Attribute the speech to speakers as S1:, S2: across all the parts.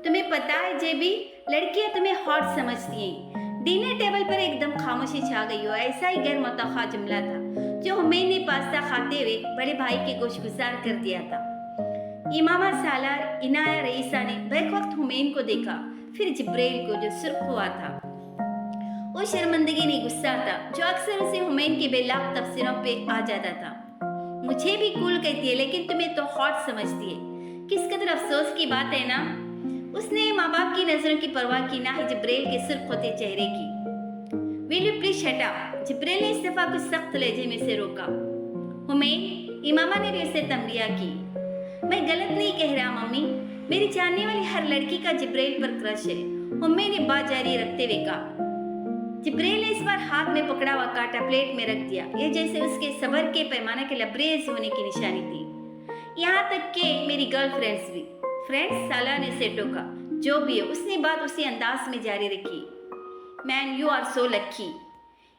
S1: तुम्हें पता है जेबी, लड़कियां तुम्हें हॉट समझती हैं। डिनर टेबल पर एकदम खामोशी छा गई हो। ऐसा ही गैर मुतवक्का जुमला था जो हुमैन ने पास्ता खाते हुए बड़े भाई के गोशगुजार कर दिया था। इमामा सालार, इनाया, रईसा ने बैक वक्त हुमैन को देखा, फिर जिब्रेल को जो सुर्ख हुआ था। वो शर्मिंदगी नहीं, गुस्सा था जो अक्सर उसे हुमैन के बेलाग तफसीरों पे आ जाता था। मुझे भी कूल कहती है लेकिन तुम्हें तो हॉट समझती है। किस कदर अफसोस की बात है ना। उसने माँ बाप की नजरों की परवाह की, ना ही जिब्रेल के सुर्ख होते चेहरे की। Will you please shut up? जिब्रेल ने इस दफा कुछ सख्त लहजे में से रोका। हुमैन, इमामा ने भी उसे तंबिया की। मैं गलत नहीं कह रहा मम्मी, मेरी जानने वाली हर लड़की का जिब्रेल पर क्रश है। हुमैन ने बात जारी रखते हुए कहा। जिब्रेल ने इस बार हाथ में पकड़ा हुआ कांटा प्लेट में रख दिया। ये जैसे उसके सबर के पैमाने के लबरेज होने की निशानी थी। यहाँ तक कि मेरी गर्लफ्रेंड्स भी। फ्रेंड्स, साला ने उसे टोका। जो भी है, उसने बात उसी अंदाज में जारी रखी। मैन, यू आर सो लक्की।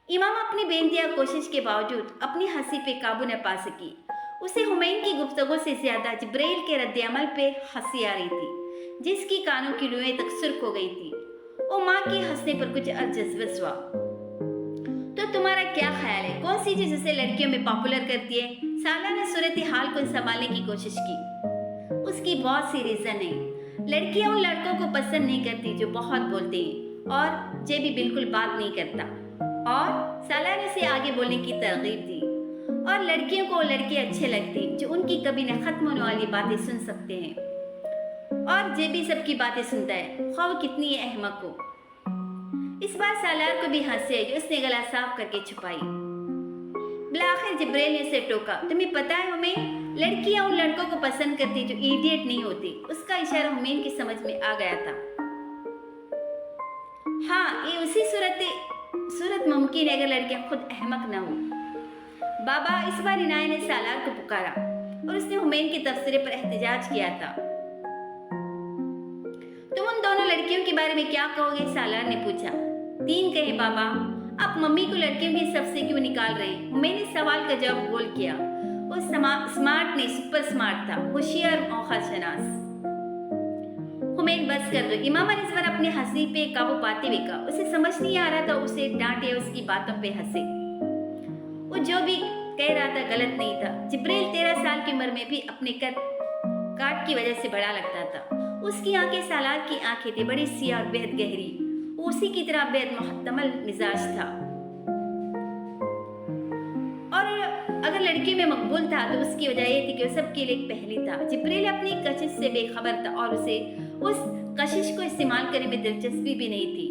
S1: इमाम अपनी बेनतिया कोशिश के बावजूद अपनी हंसी पे काबू न पा सकी। उसे हुमैन की गुफ्तगू से ज्यादा जिब्रेल के रद्द-ए-अमल पे हंसी आ रही थी, जिसकी कानों की रुएं तक सुर्ख हो गई थी। वो माँ के हंसने पर कुछ अजस्वस हुआ। तो तुम्हारा क्या ख्याल है, कौन सी चीज उसे लड़कियों में पॉपुलर करती है? साला ने सूरत हाल को संभालने की कोशिश की। उसकी बहुत सी रीजन है। लड़कियां उन लड़कों को पसंद नहीं करती जो बहुत बोलते हैं, और जे भी बिल्कुल बात नहीं करता। और साला ने उसे आगे बोलने की तरगीब दी। और लड़कियों को वो लड़के अच्छे लगते जो उनकी कभी न खत्म होने वाली बातें सुन सकते हैं। और जे भी सबकी बातें सुनता है, ख्वाह वो कितनी अहमक हो। इस बार सालार को भी हंसी आई, उसने गला साफ करके छुपाई। बिलाखिर जिब्रेल ने उसे टोका। तुम्हें पता है हुमैन, लड़कियां उन लड़कों को पसंद करती जो इडियट नहीं होते। उसका इशारा हुमैन की समझ में आ गया था। हाँ, ये उसी सूरत मुमकिन है अगर लड़कियां खुद अहमक न हो। बाबा, इस बार इनाया ने सालार को पुकारा और उसने हुमैन के तबसरे पर एहतजाज किया था। तुम उन दोनों लड़कियों के बारे में क्या कहोगे? सालार ने पूछा। 3 कहे बाबा। आप मम्मी को लड़कियों की सब से क्यों निकाल रहे हैं? हुमैन ने सवाल का जवाब गोल किया। वो स्मार्ट नहीं, सुपर स्मार्ट था, होशियार और शनास। हुमैन, बस कर दो। इमामा ने इस बार अपनी हंसी पे काबू पाते हुए कहा। उसे समझ नहीं आ रहा था उसे डांटे या उसकी बातों पे हंसे। वो जो भी कह रहा था गलत नहीं था। जिब्रेल 13 साल की उम्र में भी अपने काट की वजह से बड़ा लगता था। उसकी आंखें सालार की आंखें थी, बड़ी सियाह और बेहद गहरी। उसी की तरह बेहद मुहत्तमल मिजाज था। और अगर लड़की में मकबूल था तो उसकी वजह यह थी कि वो सबके लिए एक पहली था। जिब्रील अपनी कशिश से बेखबर था और उसे उस कशिश को इस्तेमाल करने में दिलचस्पी भी नहीं थी।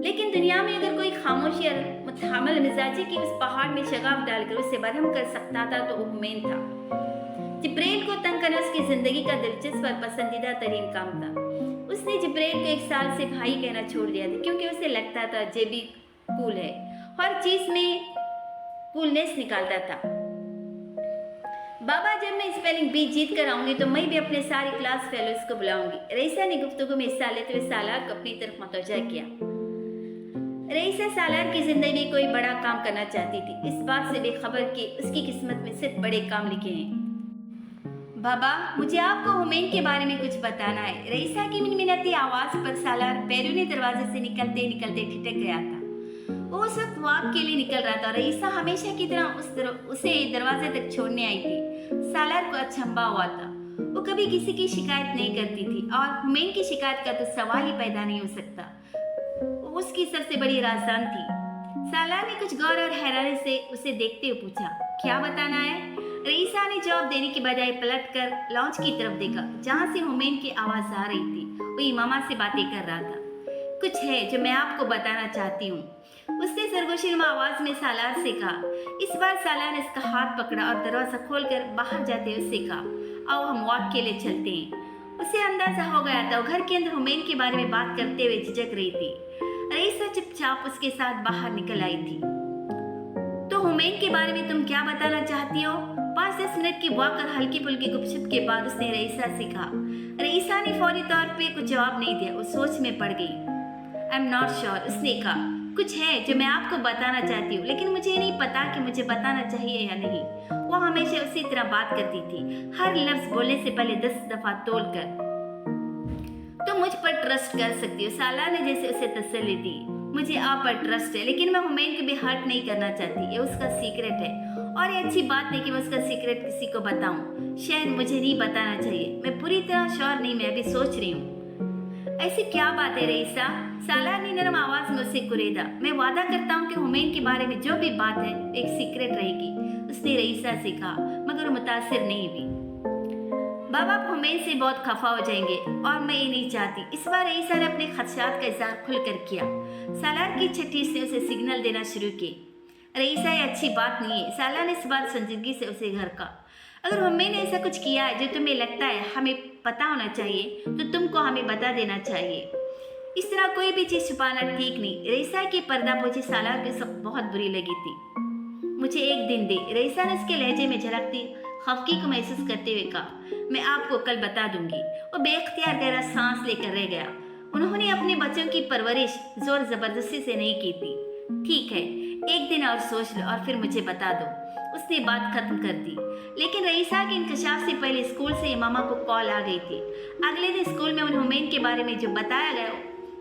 S1: लेकिन दुनिया में अगर कोई खामोशी और मुतहम्मिल मिजाजी की उस पहाड़ में शगाफ डालकर उसे बरहम कर सकता था तो वो हुमैन था। जिब्रेल को तंग करना उसकी जिंदगी का दिलचस्प और पसंदीदा तरीन काम था। उसने जिब्रेल को 1 साल से भाई कहना छोड़ दिया था, क्योंकि उसे लगता था जेबी कूल है, हर चीज में कूलनेस निकालता था। बाबा, जब मैं स्पेलिंग बी जीत कर आऊंगी तो मैं भी अपने सारी क्लास फेलोज को बुलाऊंगी। रईसा ने गुफ्तगू में हिस्सा लेते हुए सालार को अपनी तरफ मतवज्जा किया। रईसा सालार की जिंदगी में कोई बड़ा काम करना चाहती थी, इस बात से बेखबर कि उसकी किस्मत में सिर्फ बड़े काम लिखे हैं। बाबा, मुझे आपको हुमैन के बारे में कुछ बताना है। रईसा की मिनमिनाती आवाज पर सालार बैरूनी दरवाजे से निकलते निकलते ठिठक गया था। वो उस वक्त वॉक के लिए निकल रहा था। रईसा हमेशा की तरह उसे दरवाजे तक छोड़ने आई थी। सालार को अचंभा हुआ था। वो कभी किसी की शिकायत नहीं करती थी और हुमैन की शिकायत का तो सवाल ही पैदा नहीं हो सकता। वो उसकी सबसे बड़ी राजदान थी। सालार ने कुछ गौर और हैरानी से उसे देखते हुए पूछा, क्या बताना है? रईसा ने जवाब देने के बजाय पलटकर लॉन्च की तरफ देखा, जहां से हुमैन की आवाज आ रही थी। वो इमामा से बातें कर रहा था। कुछ है जो मैं आपको बताना चाहती हूँ, उसने सरगोशीनुमा आवाज में सालार से कहा। इस बार सालार ने उसका हाथ पकड़ा और दरवाजा खोलकर बाहर जाते हुए उससे कहा, आओ हम वॉक के लिए चलते हैं। उसे अंदाजा हो गया था वो घर के अंदर हुमैन के बारे में बात करते हुए झिझक रही थी। रईसा चुपचाप उसके साथ बाहर निकल आई थी। तो हुमैन के बारे में तुम क्या बताना चाहती हो? 5-10 मिनट की वॉक और हल्की फुल्की गुपशुप के बाद उसने रईसा से कहा। रईसा ने फौरी तौर पे कुछ जवाब नहीं दिया, वो सोच में पड़ गई। आई एम नॉट श्योर, उसने कहा। कुछ है जो मैं आपको बताना चाहती हूँ, लेकिन मुझे नहीं पता कि मुझे बताना चाहिए या नहीं। वो हमेशा उसी तरह बात करती थी, हर लफ्ज बोलने से पहले 10 दफा तोल कर। तुम तुम मुझ पर ट्रस्ट कर सकती हो। सालार ने जैसे उसे तसल्ली दी। मुझे आप पर ट्रस्ट है, लेकिन मैं हुमैन को भी हर्ट नहीं करना चाहती। ये उसका सीक्रेट है और ये अच्छी बात नहीं कि मैं उसका सीक्रेट किसी को बताऊं। शायद मुझे नहीं बताना चाहिए। मैं पूरी तरह श्योर नहीं, मैं अभी सोच रही हूँ। ऐसी क्या बात है रईसा? सालार ने नरम आवाज में उसे कुरेदा। मैं वादा करता हूँ कि हुमैन के बारे में जो भी बात है एक सीक्रेट रहेगी, उसने रईसा से कहा, मगर मुतासिर नहीं हुई। बाबा आप हुमैन से बहुत खफा हो जाएंगे और मैं ये नहीं चाहती। इस बार रईसा ने अपने खदशात का इजहार खुलकर किया। सालार की छठी से उसे सिग्नल देना शुरू की। रईसा ये अच्छी बात नहीं है। सालार ने इस बार संजीदगी से उसे घर का, अगर हुमैन ने ऐसा कुछ किया है जो तुम्हें लगता है हमें पता होना चाहिए, तो तुमको हमें बता देना चाहिए। इस तरह कोई भी चीज छुपाना ठीक नहीं। रईसा की पर्दापोशी सालार के सब बहुत बुरी लगी थी। मुझे एक दिन दे, रईसा ने उसके लहजे में झलकती खफकी को महसूस करते हुए कहा। मैं आपको कल बता दूंगी। वो बेख्तियार गहरा सांस लेकर रह गया। उन्होंने अपने बच्चों की परवरिश जोर जबरदस्ती से नहीं की थी। ठीक है, एक दिन और सोच लो और फिर मुझे बता दो। उसने बात खत्म कर दी। लेकिन रईसा के इंकशाफ से पहले स्कूल से मामा को कॉल आ गई थी। अगले दिन स्कूल में उन्हें हुमैन के बारे में जो बताया गया,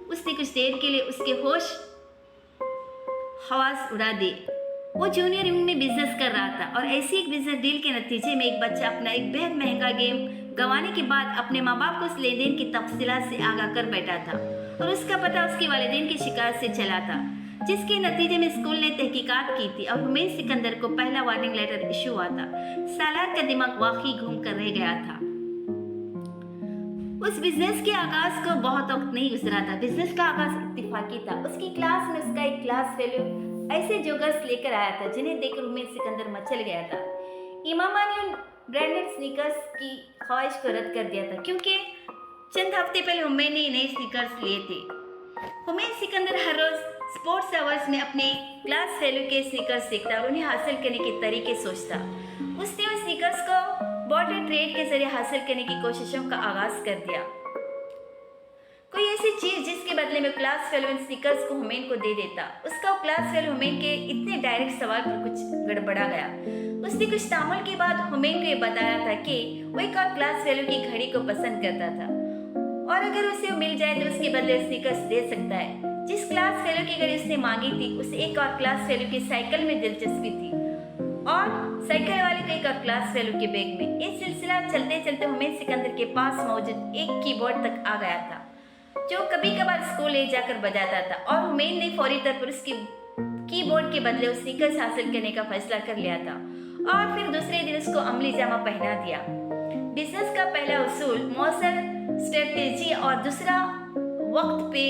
S1: उसने कुछ देर के लिए उसके होश हवास उड़ा दिए। वो जूनियर विंग में बिजनेस कर रहा था और ऐसी एक बिजनेस डील के नतीजे में एक बच्चा अपना एक बेहद महंगा गेम गंवाने के बाद अपने माँ बाप को उस लेन देन की तफसीलात से आगाह कर बैठा था और उसका पता उसके वालिदैन की शिकायत से चला था, जिसके नतीजे में स्कूल ने तहकीकात की थी और हुमैन सिकंदर को पहला वार्निंग लेटर इशू हुआ था। सालार का दिमाग वाकई घूम कर रह गया था। उस बिजनेस के आगाज को बहुत वक्त नहीं गुजरा था। बिजनेस का आगाज इत्तेफाकी था। उसकी क्लास में उसका एक क्लास फेलो ऐसे जोगर्स लेकर आया था जिन्हें देखकर हुमैन सिकंदर मचल गया था। इमामा ने उन ब्रांडेड स्नीकर्स की ख्वाहिश को रद्द कर दिया था क्योंकि चंद हफ्ते पहले हुमैन ने नए स्नीकर्स लिए थे। हुमैन सिकंदर हर रोज स्पोर्ट्स आवर्स में अपने क्लास फेलो के स्नीकर्स देखता और उन्हें हासिल करने के तरीके सोचता। उसने उन स्नीकर्स को बॉर्डर ट्रेड के जरिए हासिल करने की कोशिशों का आगाज कर दिया। कोई ऐसी चीज जिसके बदले में क्लास फेलो इन स्नीकर्स को हुमैन को दे देता। उसका क्लास फेलो हुमैन के इतने डायरेक्ट सवाल पर कुछ गड़बड़ा गया। उसने कुछ तामुल के बाद हुमैन को यह बताया था कि वो एक और क्लास फेलो की घड़ी को पसंद करता था और अगर उसे वो मिल जाए तो उसके बदले स्नीकर्स दे सकता है। जिस क्लास फेलो की घड़ी उसने मांगी थी उसे एक और क्लास फेलो की साइकिल में दिलचस्पी थी और साइकिल वाले को एक और क्लास फेलो के बैग में। ये सिलसिला चलते चलते हुमैन सिकंदर के पास मौजूद एक कीबोर्ड तक आ गया था जो कभी कभार स्कूल ले जाकर बजाता था और हुमैन ने फौरी तौर पर उसकी कीबोर्ड के बदले उस स्नीकर्स हासिल करने का फैसला कर लिया था और फिर दूसरे दिन उसको अमली जामा पहना दिया। बिजनेस का पहला उसूल मौसर स्ट्रेटेजी और दूसरा वक्त पे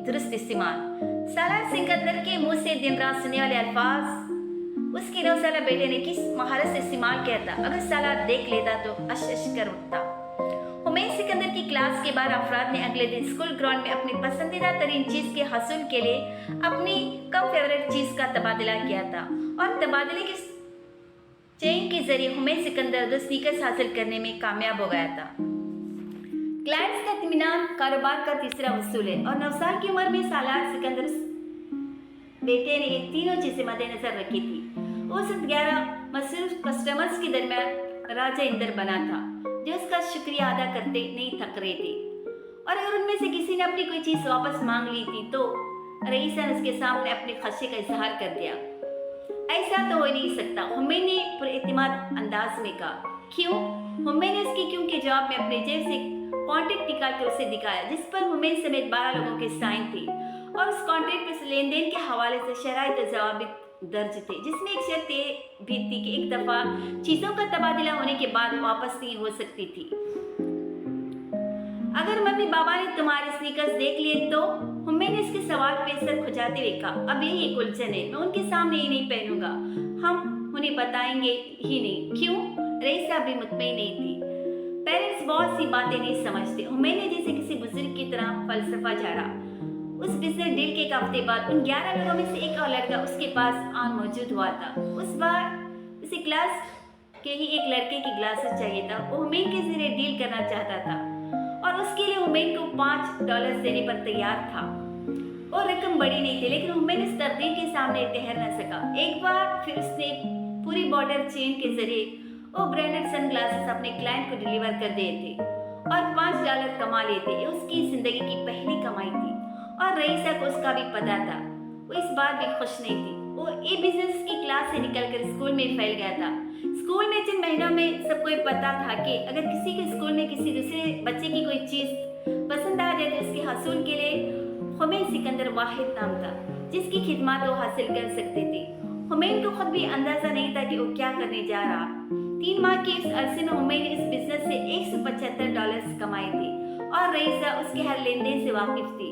S1: दुरुस्त इस्तेमाल। सालार सिकंदर के मुंह से दिन रात सुनने वाले अल्फाज उसके 9 साला बेटे ने किस महारत से इस्तेमाल किया था, अगर सालार देख लेता तो अश कर उठता। हुमैन सिकंदर की क्लास के 12 अफराद ने अगले दिन स्कूल ग्राउंड में अपनी पसंदीदा तरीन चीज के हसूल के लिए अपनी कम फेवरेट चीज का तबादला किया था और तबादले के चेन के जरिए हुमैन सिकंदर 2 स्नीकर्स हासिल करने में कामयाब हो गया था। क्लाइंट्स का इत्मीनान कारोबार का तीसरा उसूल है और 9 साल की उम्र में सालार सिकंदर बेटे ने ये तीनों चीजें मद्देनजर रखी थी। वो सिर्फ 11 मसरूफ कस्टमर्स के दरमियान राजा इंदर बना था जो उसका शुक्रिया अदा करते नहीं थक रहे थे और अगर उनमें से किसी ने अपनी कोई चीज वापस मांग ली थी तो रईसा ने उसके सामने अपने खदशे का इजहार कर दिया। ऐसा तो हो नहीं सकता, हुमैन ने पुरएतिमाद अंदाज में कहा। क्यों? हुमैन ने उसके क्यों के जवाब में अपने जेब से कॉन्ट्रैक्ट निकाल कर उसे दिखाया जिस पर हुमैन समेत 12 लोगों के साइन थे और उस कॉन्ट्रैक्ट पर लेन देन के हवाले से शराइत जवाब दर्ज थे जिसमें एक शर्त भी थी कि एक दफा चीजों का तबादला होने के बाद वापस नहीं हो सकती थी। अगर मम्मी बाबा ने तुम्हारे स्नीकर्स देख लिए तो हुमैन ने इसके सवाल पे सर खुजाते हुए कहा, अब यही एक उलझन है, मैं उनके सामने ही नहीं पहनूंगा, हम उन्हें बताएंगे ही नहीं। क्यों? रईसा भी मुतमईन नहीं थी। पेरेंट्स बहुत सी बातें नहीं समझते। हुमैन ने जैसे किसी बुजुर्ग की तरह फलसफा झाड़ा। उस बिजनेस डील के एक हफ्ते बाद उन 11 लोगों में से एक और लड़का उसके पास आन मौजूद हुआ था। उस बार उसे क्लास के ही एक लड़के की ग्लासेस चाहिए था। वो हुमैन के जरिए डील करना चाहता था और उसके लिए हुमैन को $5 देने पर तैयार था। वो रकम बड़ी नहीं थी लेकिन हुमैन इस तकदीर के सामने ठहर न सका। एक बार फिर उसने पूरी बॉर्डर चेन के जरिए वो ब्रांडेड सन ग्लासेस अपने क्लाइंट को डिलीवर कर दिए थे और $5 $5 कमा लेते। ये उसकी जिंदगी की पहली कमाई थी और रईसा को उसका भी पता था। वो इस बात भी खुश नहीं थी। वो ए बिजनेस की क्लास से निकलकर स्कूल में फैल गया था। स्कूल में जिन महीनों में सबको पता था कि अगर किसी के स्कूल में किसी दूसरे बच्चे की कोई चीज़ पसंद आ जाए तो उसके हासिल के लिए हुमैन सिकंदर वाहिद नाम था जिसकी खिदमत वो हासिल कर सकते थे। हुमैन को खुद भी अंदाजा नहीं था कि वो क्या करने जा रहा। 3 माह के इस अरसे में हुमैन ने इस बिजनेस से $175 कमाए थे और रईसा उसके हर लेन देन से वाकिफ थी।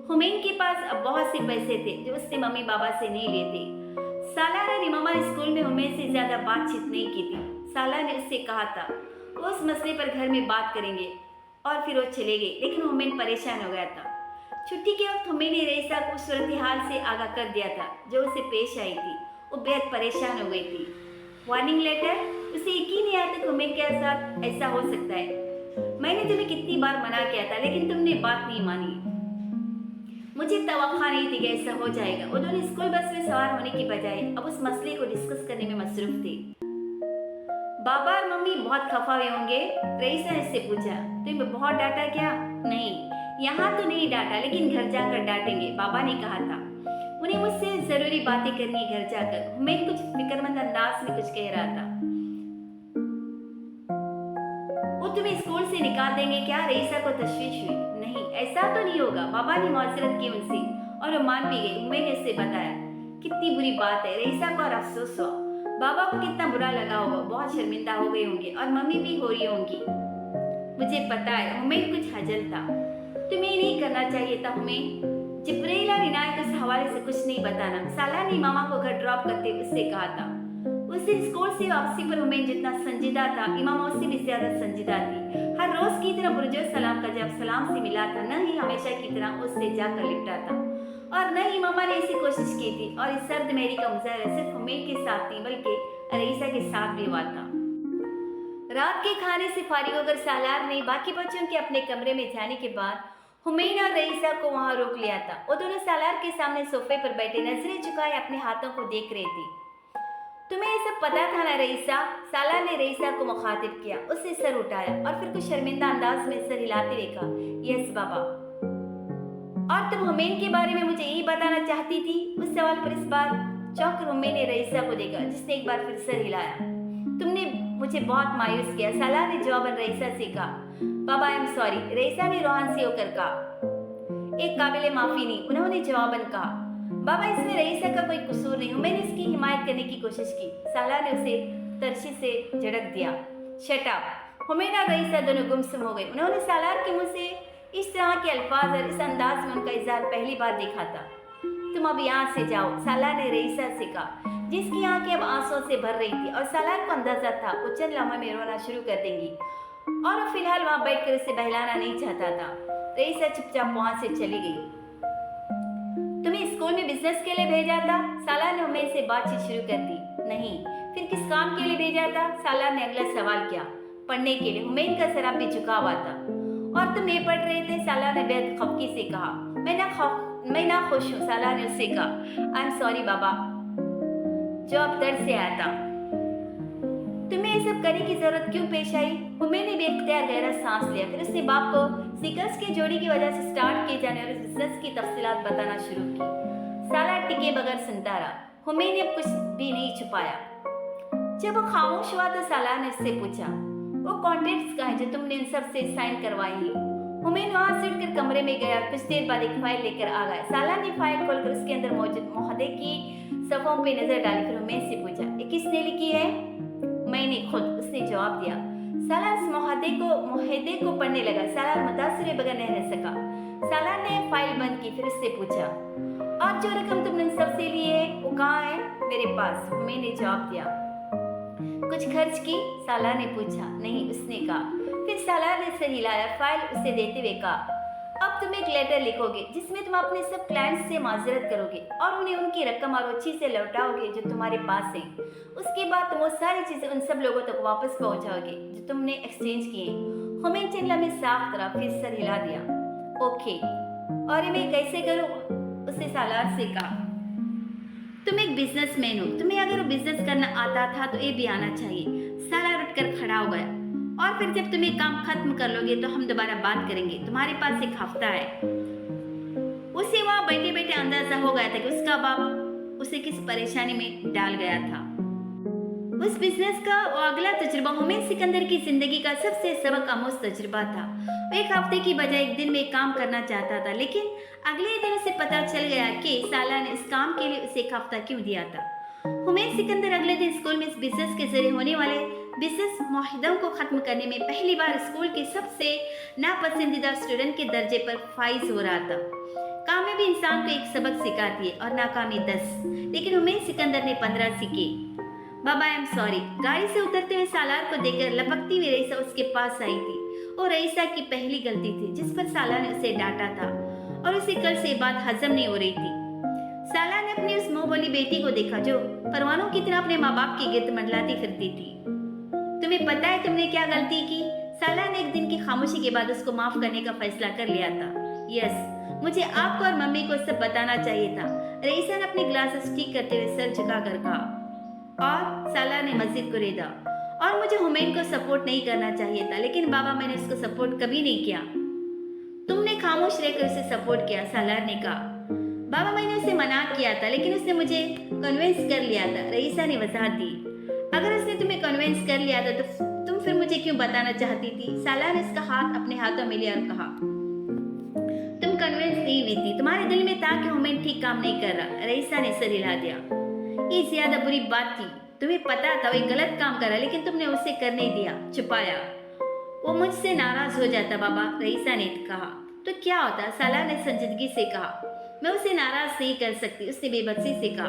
S1: हुमैन के पास अब बहुत से पैसे थे जो उसने मम्मी पापा से नहीं लेते। साला ने मामा स्कूल में हुमैन से ज्यादा बातचीत नहीं की थी। साला ने उससे कहा था वो उस मसले पर घर में बात करेंगे और फिर वो चले गए, लेकिन हुमैन परेशान हो गया था। छुट्टी के वक्त हुमैन ने रईसा को सूरत हाल से आगाह कर दिया था जो उसे पेश आई थी। वो बेहद परेशान हो गई थी। वार्निंग लेटर, उसे यकीन नहीं आता कि हुमैन के साथ ऐसा हो सकता है। मैंने तुम्हें कितनी बार मना किया था लेकिन तुमने बात नहीं मानी। मुझे तवक्का नहीं थी कि ऐसा हो जाएगा। वो दोनों स्कूल बस में सवार होने की बजाय अब उस मसले को डिस्कस करने में मसरूफ थे। बाबा और मम्मी बहुत खफा हुए होंगे, रईसा ने इससे पूछा। तुम्हें बहुत डांटा क्या? नहीं, यहाँ तो नहीं डांटा, लेकिन घर जाकर डांटेंगे, बाबा ने कहा था। उन्हें मुझसे जरूरी बातें करनी है घर जाकर। हुमैन कुछ फिक्रमंद अंदाज में कुछ कह रहा था। वो तुम्हें स्कूल से निकाल देंगे क्या? रईसा को तशवीश हुई। नहीं, ऐसा तो नहीं होगा, बाबा ने माजरत की उनसे और वो मान भी गई। हुमैन ने उससे बताया। कितनी बुरी बात है। रईसा को और अफसोस हुआ। बाबा को कितना बुरा लगा होगा, बहुत शर्मिंदा हो गए होंगे और मम्मी भी हो रही होंगी। मुझे पता है, हुमैन कुछ हजल था। तुम्हें नहीं करना चाहिए था हुमैन। जिब्रील और इनायत उस हवाले से कुछ नहीं बताना। साला ने मामा को घर ड्रॉप करते उससे कहा था। उस दिन स्कूल से वापसी पर हुमैन जितना संजीदा था, इमामा उससे भी ज्यादा संजीदा थी। हर रोज की तरह बुरजो सलाम का जवाब सलाम से मिला था, न ही हमेशा की तरह उससे जाकर लिपटा था और न ही मामा ने ऐसी कोशिश की थी। और इस सर्द मेरी का मुजाहरा सिर्फ हुमैन के साथ नहीं बल्कि रईसा के साथ भी हुआ था। रात के खाने से फारिग होकर सालार ने बाकी बच्चों के अपने कमरे में जाने के बाद हुमैन और रईसा को वहां रोक लिया था। वो दोनों सालार के सामने सोफे पर बैठे नजरें झुकाए अपने हाथों को देख रहे थे। तुम्हें ये सब पता था ना रईसा? सालार ने रईसा को मुखातिब किया। उससे सर उठाया और फिर कुछ शर्मिंदा अंदाज में सर हिलाते हुए कहा, यस बाबा। और तुम हुमैन के बारे में मुझे यही बताना चाहती थी? उस सवाल पर इस बार चौंक हुमैन ने रईसा को देखा जिसने एक बार फिर सर हिलाया। तुमने मुझे बहुत मायूस किया, सालार ने जवाबन रईसा से कहा। बाबा आई एम सॉरी, रईसा ने रोहन से होकर कहा। एक काबिले माफी नहीं, उन्होंने जवाबन कहा। बाबा इसमें रईसा का कोई कसूर नहीं, मैंने इसकी हिमायत करने की कोशिश की। सालार ने उसे तरशी से झड़क दिया। Shut up. हुमैन और रईसा दोनों गुमसुम हो गए। उन्होंने सालार के मुंह से इस तरह के अल्फाज और इस अंदाज में उनका इजहार पहली बार देखा था। तुम अब यहाँ से जाओ, सालार ने रईसा से कहा जिसकी आंखें अब आंसुओं से भर रही थी और सालार को अंदाजा था वो चंद लम्हों में रोना शुरू कर देंगी और वो फिलहाल वहां बैठकर उसे बहलाना नहीं चाहता था। रईसा चुपचाप वहां से चली गई। तुम्हें स्कूल में बिजनेस के लिए भेजा था? सालार ने हुमैन से बातचीत शुरू कर दी। नहीं, फिर किस काम के लिए भेजा था? सालार ने अगला सवाल किया। पढ़ने के लिए। हुमैन का सर अब भी झुका हुआ था। और तुम ये पढ़ रहे थे? सालार ने बेहद खफकी से कहा। मैं ना खुश हूँ, सालार ने उससे कहा। आई एम सॉरी बाबा, जो अब दर्द से आया था। तुम्हें ये सब करने की जरूरत क्यों पेश आई? हुमैन ने बेख्तियार गहरा सांस लिया। फिर उसने बाप को सीकर्स की जोड़ी की वजह से स्टार्ट किए जाने वाले बिजनेस की तफसीलात बताना शुरू की। सालार टिके बगैर सुनता रहा। हुमैन ने अब कुछ भी नहीं छुपाया। जब वो खामोश हुआ तो सालार ने उससे पूछा, वो कॉन्ट्रैक्ट्स कहाँ हैं जो तुमने इन सब से साइन करवाए हैं? हुमैन वहां से उठकर कमरे में गया और कुछ देर बाद एक फाइल लेकर आ गया। सालार ने फाइल खोलकर उसके अंदर मौजूद मुहदे की सफ़ों पे नजर डाली। फिर हुमैन से पूछा, ये किसने लिखी है? मैंने खुद, उसने जवाब दिया। सालार इस मुहदे को पढ़ने लगा। सालार मुतासिर बगैर नहीं रह सका। सालार ने फाइल बंद की। फिर उससे पूछा, और जो रकम तुमने इन सब से ली है वो कहाँ है? मेरे पास, हुमैन ने जवाब दिया। कुछ खर्च की? सालार ने पूछा। नहीं, उसने कहा। फिर सालार ने सर हिलाया। फाइल उसे देते हुए कहा, अब तुम एक लेटर लिखोगे जिसमें तुम अपने सब क्लाइंट्स से माजरत करोगे और उन्हें उनकी रकम और अच्छी से लौटाओगे जो तुम्हारे पास है। उसके बाद तुम वो सारी चीजें उन सब लोगों तक वापस पहुंचाओगे जो तुमने एक्सचेंज किए। हुमैन चिल्ला में साफ तरह फिर सर हिला दिया। ओके, और ये मैं कैसे करूँ? उसने सालार से कहा। तुम एक बिजनेसमैन हो, तुम्हें अगर वो बिजनेस करना आता था तो ये भी आना चाहिए। सालार उठकर खड़ा हो गया। और फिर जब तुम ये काम खत्म कर लोगे तो हम दोबारा बात करेंगे। तुम्हारे पास एक हफ्ता है। उसे वहां बैठे बैठे अंदाजा हो गया था कि उसका बाप उसे किस परेशानी में डाल गया था। उस बिजनेस का वो अगला तजुर्बा हुमैन सिकंदर की जिंदगी का सबसे सबक आमोज तजुर्बा था। वो एक हफ्ते की बजाय एक दिन में काम करना चाहता था, लेकिन अगले दिन उसे पता चल गया कि साला ने इस काम के लिए उसे एक हफ्ता क्यों दिया था। हुमैन सिकंदर अगले दिन स्कूल में इस बिजनेस के जरिए होने वाले बिजनेस मुआहदों को खत्म करने में पहली बार स्कूल के सबसे नापसंदीदा स्टूडेंट के दर्जे पर फाइज हो रहा था। कामयाबी इंसान को एक सबक सिखाती है और नाकामी 10, लेकिन हुमैन सिकंदर ने 15 सीखे। बाबा आई एम सॉरी। गाड़ी से उतरते हुए सालार को देखकर लपकती हुई रईसा उसके पास आई थी। वो रईसा की पहली गलती थी जिस पर साला ने उसे डांटा था और उसे कल से बात हजम नहीं हो रही थी। साला ने अपनी उस मुंह बोली बेटी को देखा जो परवानों की तरह अपने माँ बाप के गिर्द मंडलाती फिरती थी। तुम्हें पता है तुमने क्या गलती की? साला ने एक दिन की खामोशी के बाद उसको माफ करने का फैसला कर लिया था। यस, मुझे आपको और मम्मी को सब बताना चाहिए था। रईसा ने अपने ग्लासेस ठीक करते हुए सर झुकाकर कहा। और साला ने मस्जिद को रेदा। और मुझे हुमैन को सपोर्ट नहीं करना चाहिए था, लेकिन बाबा मैंने उसको सपोर्ट कभी नहीं किया। तुमने खामोश रहकर उसे सपोर्ट किया, सालार ने कहा। बाबा मैंने उसे मना किया था, लेकिन उसने मुझे कन्विंस कर लिया था, रईसा ने वजाहत दी। अगर उसने तुम्हें कन्विंस कर लिया था तो तुम फिर मुझे क्यों बताना चाहती थी? सालार ने उसका हाथ अपने हाथों में लिया और कहा, तुम कन्विंस नहीं हुई थी, तुम्हारे दिल में था कि हुमैन ठीक काम नहीं कर रहा। रईसा ने सर हिला दिया। ये ज्यादा बुरी बात थी। तुम्हें पता था वो गलत काम कर रहा, लेकिन तुमने उसे करने दिया, छुपाया। वो मुझसे नाराज हो जाता बाबा, रईसा ने कहा। तो क्या होता? साला ने संजीदगी से कहा। मैं उसे नाराज नहीं कर सकती, उसने बेबसी से कहा।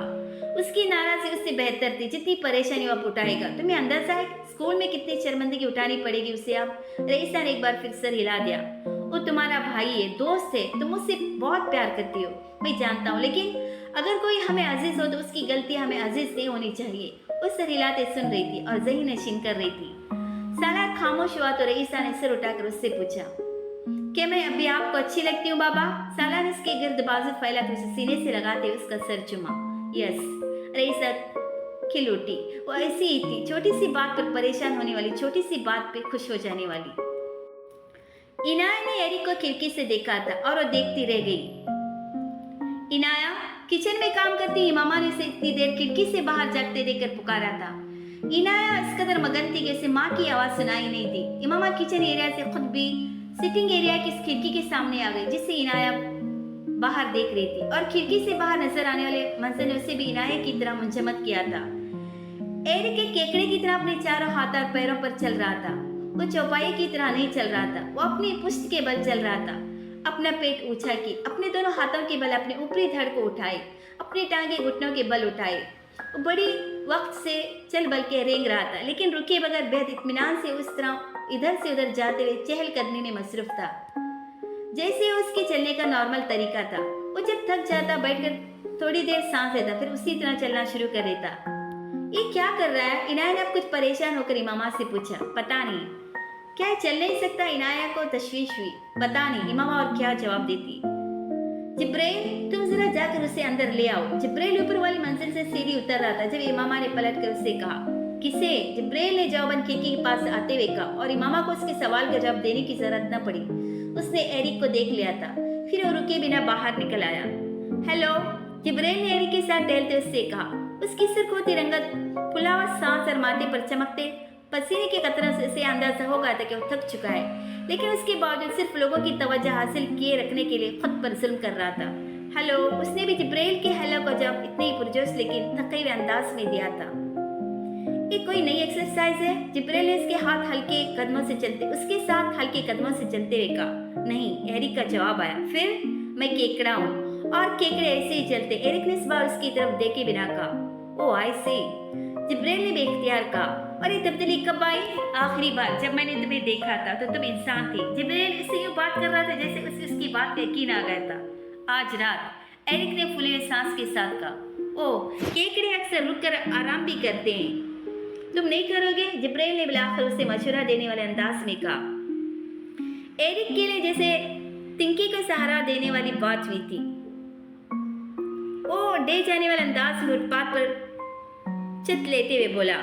S1: उसकी नाराजगी उससे बेहतर थी जितनी परेशानी वो उठाएगा। तुम्हें अंदाजा है स्कूल में कितनी शर्मिंदगी उठानी पड़ेगी उसे अब? रईसा ने एक बार फिर सर हिला दिया। वो तुम्हारा भाई है, दोस्त है, तुम उससे बहुत प्यार करती हो, मैं जानता हूँ, लेकिन अगर कोई हमें अजीज हो तो उसकी गलती हमें अजीज नहीं होनी चाहिए। वो सर हिलाते सुन रही थी और ज़हीन नशीन कर रही थी। साला खामोश हुआ तो रईसा ने सिर उठाकर उससे पूछा, क्या मैं अभी आपको अच्छी लगती हूँ बाबा? साला ने उसके गिर्द बाजू फैलाकर उसे सीने से लगाते उसका सर चुमा। यस, रईसा खिल उठी। वो ऐसी ही थी, छोटी सी बात पर परेशान होने वाली, छोटी सी बात पे खुश हो जाने वाली। इनाया ने एरिक को खिड़की से देखा था और वो देखती रह गई। इनाया, किचन में काम करती इमामा ने उसे इतनी देर खिड़की से बाहर झांकते देखकर पुकारा था। इनाया इस कदर मगन थी कि उसे माँ की आवाज सुनाई नहीं दी। इमामा किचन एरिया से खुद भी सिटिंग एरिया की खिड़की के सामने आ गई, जिससे इनाया बाहर देख रही थी और खिड़की से बाहर नजर आने वाले मंजर ने उसे भी इनाया की तरह मुंजमद किया था। एरिक एक केकड़े की तरह अपने चारों हाथ और पैरों पर चल रहा था। वो चौपाई की तरह नहीं चल रहा था, वो अपनी पुष्ट के बल चल रहा था। अपना पेट ऊंचा की, अपने दोनों हाथों के बल अपने ऊपरी धड़ को उठाए, अपनी टांगे घुटनों के बल उठाए। वो बड़ी वक्त से चल बल के रेंग रहा था, लेकिन रुके बगैर बेहद इत्मीनान से उस तरह इधर से उधर जाते हुए चहलकदमी में मसरूफ था, जैसे उसके चलने का नॉर्मल तरीका था। वो जब थक जाता बैठकर थोड़ी देर सांस लेता, फिर उसी तरह चलना शुरू कर देता। ये क्या कर रहा है? इनाया ने अब कुछ परेशान होकर इमामा से पूछा। पता नहीं। क्या चल नहीं सकता? इनाया को तशवीश हुई। पता नहीं, इमामा और क्या जवाब देती। जिब्राइल, तुम जरा जाकर उसे अंदर ले आओ। जिब्राइल ऊपर वाली मंजिल से सीढ़ी उतर रहा था जब इमामा ने पलट कर उससे कहा। किसे? जिब्राइल ने जवाबन खिड़की के पास आते हुए कहा और इमामा को उसके सवाल का जवाब देने की जरूरत न पड़ी। उसने एरिक को देख लिया था, फिर वो रुके बिना बाहर निकल आया। हेलो, जिब्राइल ने एरिक के साथ टहलते उससे कहा। उसकी सिरकोती रंगत, फुलावा सांस और माथे पर चमकते पसीने के कतरों से अंदाजा हो गया था कि वो थक चुका है, लेकिन उसके बावजूद सिर्फ लोगों की तवज्जो हासिल किए रखने के लिए खुद पर जुल्म कर रहा था। हेलो, उसने भी जिब्राइल के हेलो का जवाब इतने ही पुरजोश लेकिन थके हुए अंदाज में दिया था। ये कोई नई एक्सरसाइज है? जिब्राइल ने उसके साथ हल्के कदमों से चलते हुए कहा। नहीं, एरिक का जवाब आया। फिर? मैं केकड़ा हूँ और केकड़े ऐसे ही चलते। एरिक ने इस बार उसकी तरफ देखे बिना कहा। ओ आई सी, जिब्राइल ने बेख्तियार कहा। और ये तब्दीली कब आई? आखिरी बार जब मैंने तुम्हें देखा था तो तुम इंसान थी। जिब्राइल इससे यूं बात कर रहा था जैसे उसे उसकी बात का यकीन आ गया था। आज रात, एरिक ने फूले हुए सांस के साथ कहा। ओह, केकड़े अक्सर रुककर आराम भी करते हैं, तुम नहीं करोगे? जिब्राइल ने बिलाखिर उसे मशवरा देने वाले अंदाज में कहा। एरिक के लिए जैसे तिनके को सहारा देने वाली बात हुई थी। ओ डे जाने वाले अंदाज में फुटपाथ पर चित लेते हुए बोला।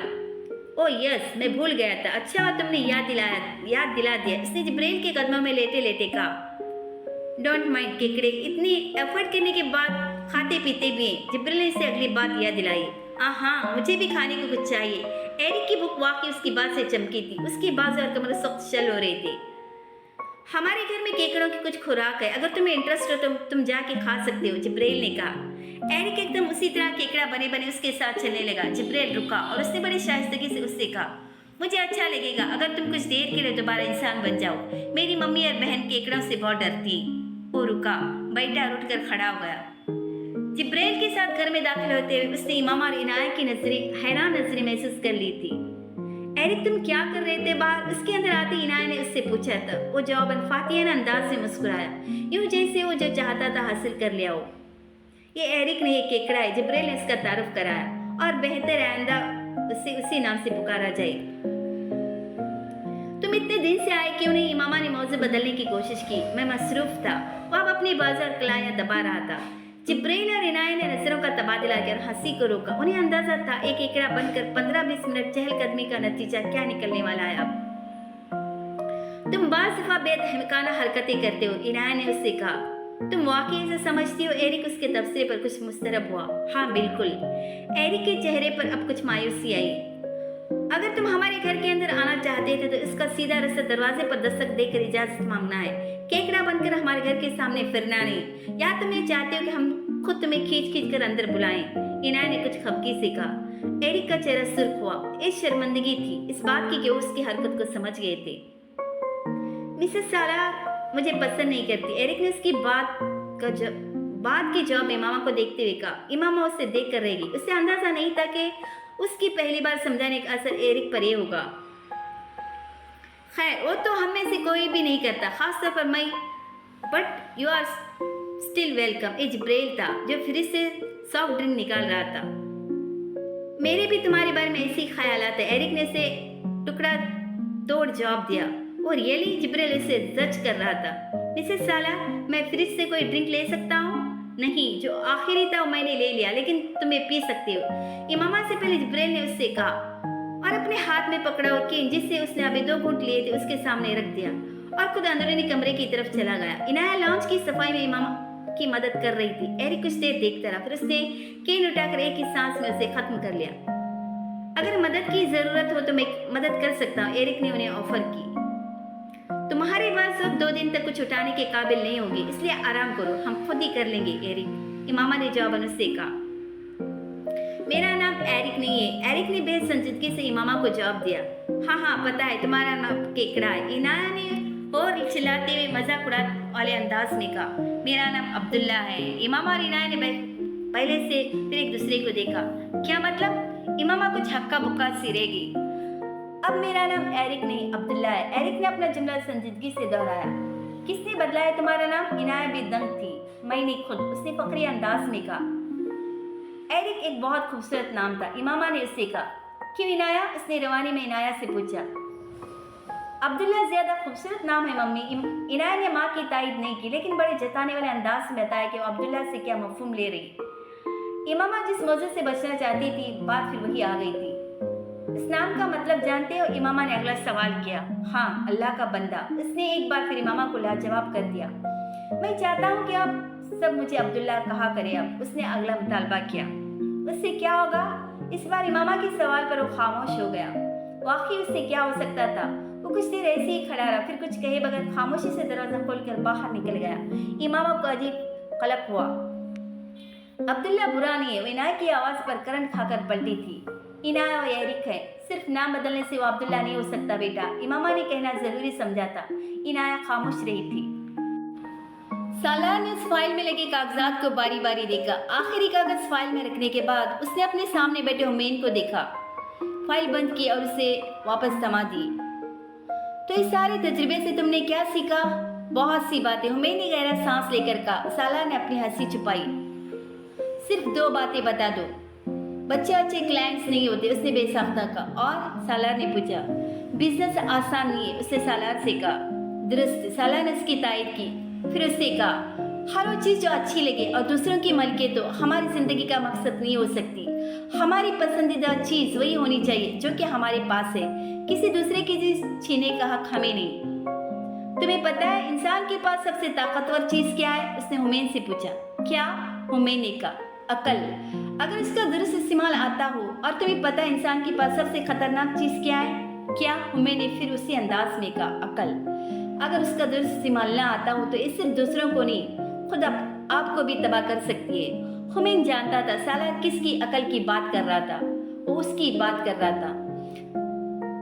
S1: ओ यस, मैं भूल गया था। अच्छा हुआ तुमने याद दिला दिया, उसने जिब्राइल के कदमों में लेटे लेटे कहा। डोंट माइंड केकड़े, इतनी एफर्ट करने के बाद खाते पीते भी हैं। जिब्राइल ने इसे अगली बात याद दिलाई। हाँ, मुझे भी खाने को कुछ चाहिए। एरिक की भूख वाकई उसकी बात से चमकी थी। उसकी बाजू और कमर सख्त चल हो रही थी। हमारे घर में केकड़ों की कुछ खुराक है, अगर तुम्हें इंटरेस्ट हो तो तुम जाके खा सकते हो, जिब्राइल ने कहा। एरिक एकदम उसी तरह केकड़ा बने बने उसके साथ चलने लगा। जिब्राइल रुका और उसने बड़ी शाइस्तगी से उससे कहा, मुझे अच्छा लगेगा अगर तुम कुछ देर के लिए दोबारा इंसान बन जाओ। मेरी मम्मी और बहन केकड़ों से बहुत डरती। वो रुका, बैठा और उठकर खड़ा हो गया। जिब्राइल के साथ घर में दाखिल होते हुए उसने इमामा और इनाया की नजरें हैरान नजरें महसूस कर ली थी। एरिक तुम क्या कर रहे थे बाहर? उसके अंदर आते इनाया ने उससे पूछा था। वो जवाबन फातियाना अंदाज से मुस्कुराया, यूं जैसे वो जो चाहता था हासिल कर लिया हो। ये एरिक नहीं, केकड़ा है। जिब्राइल ने उसका तारुफ कराया और बेहतर आइंदा उसे उसी नाम से पुकारा जाए। तुम इतने दिन से आए क्यों नहीं? इमामा ने मौजू बदलने की कोशिश की। मैं मसरूफ था। वो अब अपनी बाजार कलाइयां दबा रहा था। जिब्राइल और इनाया ने नजरों का तबादला कर हंसी को रोका। उन्हें अंदाजा था एक केकड़ा बनकर 15-20 मिनट चहलकदमी का नतीजा क्या निकलने वाला है। अब तुम बाज़ दफा बेतहमकाना हरकतें करते हो, इनाया ने उससे कहा। तुम वाकई ऐसा समझती हो? एरिक उसके तबसरे पर कुछ मुस्तरब हुआ। हाँ बिल्कुल। एरिक के चेहरे पर अब कुछ मायूसी आई। अगर तुम हमारे घर के अंदर आना चाहते थे तो इसका सीधा रास्ता दरवाजे पर दस्तक देकर इजाजत मांगना है। केकड़ा बनकर हमारे घर के सामने फिरना नहीं। या तुम ये चाहते हो कि हम खुद तुम्हें खींच खींच कर अंदर बुलाएं? इनाया ने कुछ खफगी से कहा। एरिक का चेहरा सुर्ख हुआ। एक शर्मिंदगी थी इस बात की कि वो उसकी हरकत को समझ गए थे। मिसेस सारा मुझे पसंद नहीं करती, एरिक ने उसकी बात के जवाब में इमामा को देखते हुए कहा। इमामा उससे देख कर रहेगी। उसे अंदाजा नहीं था कि उसकी पहली बार समझाने का असर एरिक पर यह होगा। खैर, वो तो हम में से कोई भी नहीं करता, खासतौर पर मैं। But you are still welcome. ए जिब्राइल था जो फ्रिज से सॉफ्ट ड्रिंक निकाल रहा था। मेरे भी तुम्हारे बारे में ऐसे ही ख्यालात है, एरिक ने से टुकड़ा तोड़ जवाब दिया। और रियली? जिब्राइल इसे जज कर रहा था। मिसेस साला, मैं फ्रिज से कोई ड्रिंक ले सकता हूँ? नहीं, जो आखिरी था वो मैंने ले लिया, लेकिन तुम्हें पी सकते हो, इमामा से पहले जिब्राइल ने उससे कहा और अपने हाथ में पकड़ा और केन जिससे उसने अभी 2 घूंट लिए थे उसके सामने रख दिया और खुद अंदरूनी कमरे की तरफ चला गया। इनाया लाउंज की सफाई में इमामा की मदद कर रही थी। एरिक कुछ देर देखता रहा, फिर उसने केन उठाकर एक ही सांस में उसे खत्म कर लिया। अगर मदद की जरूरत हो तो मैं मदद कर सकता हूँ, एरिक ने उन्हें ऑफर की। तुम्हारे पास अब 2 दिन तक कुछ उठाने के काबिल नहीं होगी, इसलिए आराम करो, हम खुद ही कर लेंगे एरिक, इमामा ने जवाबन उससे कहा। मेरा नाम एरिक नहीं है, एरिक ने बेहद संजीदगी से इमामा को जवाब दिया। हाँ पता है, तुम्हारा नाम केकड़ा है, इनाया ने और चिल्लाते हुए मजाक उड़ाने वाले अंदाज में कहा। मेरा नाम अब्दुल्ला है। इमामा और इनाया ने पहले से फिर एक दूसरे को देखा। क्या मतलब? इमामा कुछ हक्का बुक्का सी रह गई। अब मेरा नाम एरिक नहीं अब्दुल्ला है, एरिक ने अपना जुमला संजीदगी से दोहराया। किसने बदला है तुम्हारा नाम? इनाया भी दंग थी। मैंने खुद, उसने फखरी अंदाज में कहा। एरिक एक बहुत खूबसूरत नाम था, इमामा ने उससे कहा। क्यों इनाया? उसने रवानी में इनाया से पूछा। अब्दुल्ला ज्यादा खूबसूरत नाम है मम्मी। इनाया ने माँ की तायद नहीं की, लेकिन बड़े जताने वाले अंदाज में बताया कि वो अब्दुल्ला से क्या मफहूम ले रही। इमामा जिस मौजूद से बचना चाहती थी, बात फिर वही आ गई थी। इस नाम का मतलब जानते हो? इमामा ने अगला सवाल किया। हाँ, अल्लाह का बंदा, उसने एक बार फिर इमामा को लाजवाब कर दिया। मैं चाहता हूँ कि आप सब मुझे अब्दुल्ला कहा करें। अब उसने अगला मुतालबा किया। उससे क्या होगा? इस बार इमामा के सवाल पर वो खामोश हो गया। वाकई उससे क्या हो सकता था? वो कुछ देर ऐसे ही खड़ा रहा, फिर कुछ कहे बगैर खामोशी से दरवाजा खोलकर बाहर निकल गया। इमामा को अजीब कलक हुआ। अब्दुल्ला बुरा नहीं है, वो इनाया की आवाज पर करंट खाकर पलटी थी। इनाया वो एरिक है, सिर्फ नाम बदलने से वो अब्दुल्ला नहीं हो सकता बेटा, इमामा ने कहना जरूरी समझा था। इनाया खामोश रही थी। सालार ने उस फाइल में लगे कागजात को बारी बारी देखा। आखिरी कागज फाइल में रखने के बाद उसने अपने सामने बैठे हुमैन को देखा। फाइल बंद की और उसे वापस थमा दी। तो इस सारे तजुर्बे से तुमने क्या सीखा? बहुत सी बातें, हुमैन ने गहरा सांस लेकर कहा। सालार ने अपनी हंसी छुपाई। सिर्फ 2 बातें बता दो। बच्चे अच्छे क्लाइंट्स नहीं होते, उसने बेसाख्ता कहा। और? सालार ने पूछा। बिजनेस आसान नहीं है, उसने सालार से कहा। दुरुस्त, सालार ने उसकी तायद की। फिर उससे कहा, हर वो चीज़ जो अच्छी लगे और दूसरों की मलकियत तो हमारी ज़िंदगी का मकसद नहीं हो सकती। हमारी पसंदीदा चीज़ वही होनी चाहिए जो कि हमारे पास है। किसी दूसरे की चीज़ छीनने का हक हमें नहीं। तुम्हें पता है इंसान के पास सबसे ताकतवर चीज़ क्या है? उसने हुमैन से पूछा। क्या? हुमैन ने कहा, अकल। अगर इसका दुरुस्त इस्तेमाल आता हो। और तुम्हें पता है इंसान के पास सबसे खतरनाक चीज़ क्या है? क्या? हुमैन ने फिर उसी अंदाज में कहा, अकल। अगर उसका दुरुस्त इस्तेमाल ना आता हो तो ये सिर्फ दूसरों को नहीं, खुद आपको भी तबाह कर सकती है। हुमैन जानता था सालार किसकी अकल की बात कर रहा था। वो उसकी बात कर रहा था।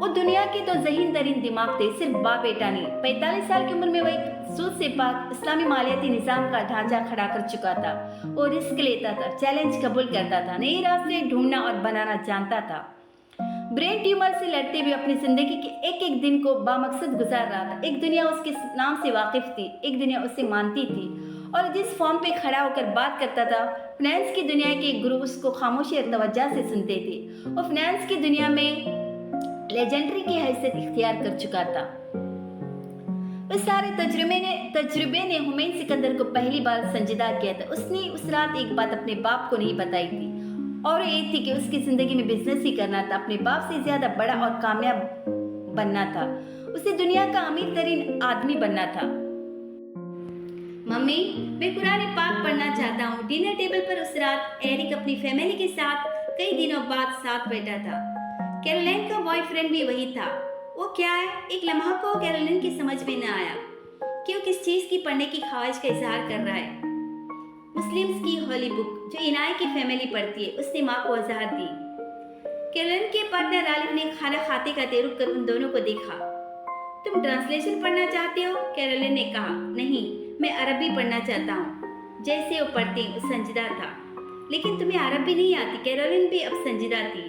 S1: वो दुनिया के तो ज़हीन तरीन दिमाग थे, सिर्फ बाप बेटा नहीं। 45 साल की उम्र में वो एक सूद से पाक इस्लामी मालियाती निज़ाम का ढांचा खड़ा कर चुका था। वो रिस्क लेता था, चैलेंज कबूल करता था, नए रास्ते ढूंढना और बनाना जानता था। ब्रेन ट्यूमर से लड़ते हुए अपनी जिंदगी के एक एक दिन को बामकसद गुजार रहा था। एक दुनिया उसके नाम से वाकिफ थी, एक दुनिया उसे मानती थी और जिस फॉर्म पे खड़ा होकर बात करता था, फाइनेंस की दुनिया के गुरु उसको खामोशी और तवज्जो से सुनते थे। वो फाइनेंस की दुनिया में लेजेंडरी की हैसियत इख्तियार कर चुका था। उस सारे तजुर्बे ने हुमैन सिकंदर को पहली बार संजीदा किया था। उसने उस रात एक बात अपने बाप को नहीं बताई थी और ये थी कि उसकी जिंदगी में बिजनेस ही करना था, अपने बाप से ज्यादा बड़ा और कामयाब बनना था। उसे दुनिया का अमीर तरीन आदमी बनना था। मम्मी, मैं कुरान पाक पढ़ना चाहता हूँ। डिनर टेबल पर उस रात एरिक अपनी फैमिली के साथ कई दिनों बाद साथ बैठा था। कैरोलिन का बॉयफ्रेंड भी वही था। वो क्या है? एक लम्हा को कैरोलिन की समझ में न आया कि वो किस चीज़ की पढ़ने की ख्वाहिश का इजहार कर रहा है। मुस्लिम्स की होली बुक जो इनाय की फैमिली पढ़ती है, उसने माँ को वजाहत दी। कैरोलिन के पार्टनर रालिफ ने खाना खाते खाते रुक कर उन दोनों को देखा। तुम ट्रांसलेशन पढ़ना चाहते हो? कैरोलिन ने कहा। नहीं, मैं अरबी पढ़ना चाहता हूँ। जैसे वो पढ़ती वो संजीदा था। लेकिन तुम्हें अरबी नहीं आती? कैरोलिन भी अब संजीदा थी।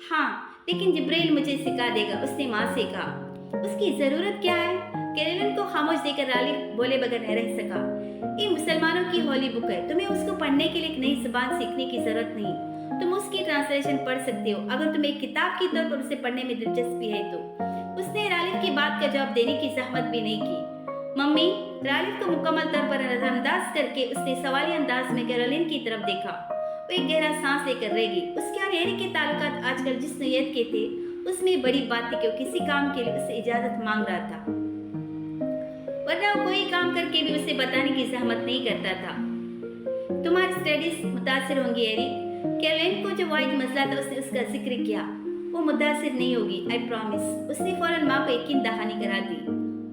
S1: हाँ, लेकिन जिब्राइल मुझे सिखा देगा, उसने माँ से कहा। उसकी ज़रूरत क्या है? कैरोलिन को खामोश देकर रालिफ बोले बगैर न रह सका। ये मुसलमानों की होली बुक है, तुम्हें उसको पढ़ने के लिए एक नई ज़बान सीखने की ज़रूरत नहीं। तुम उसकी ट्रांसलेशन पढ़ सकते हो अगर तुम्हें एक किताब के तौर पर उसे पढ़ने में दिलचस्पी है तो। उसने रालिफ की बात का जवाब देने की जहमत भी नहीं की। मम्मी, रालिफ को मुकम्मल तौर पर नजरअंदाज करके उसने सवाली अंदाज में कैरोलिन की तरफ देखा। वो एक गहरा सांस लेकर रह गई। उसके और एरिक के ताल्लुकात आजकल जिस नैयत के थे उसमें बड़ी बात थी कि वो किसी काम के लिए उससे इजाज़त मांग रहा था, वरना वो कोई काम करके भी उसे बताने की जहमत नहीं करता था। तुम्हारी स्टडीज मुतासिर होंगी एरिक। कैरोलिन को जो वाइज मसला था उसने उसका जिक्र किया। वो मुतासिर नहीं होगी, आई प्रॉमिस। उसने फौरन माँ को यकीन दहानी करा दी।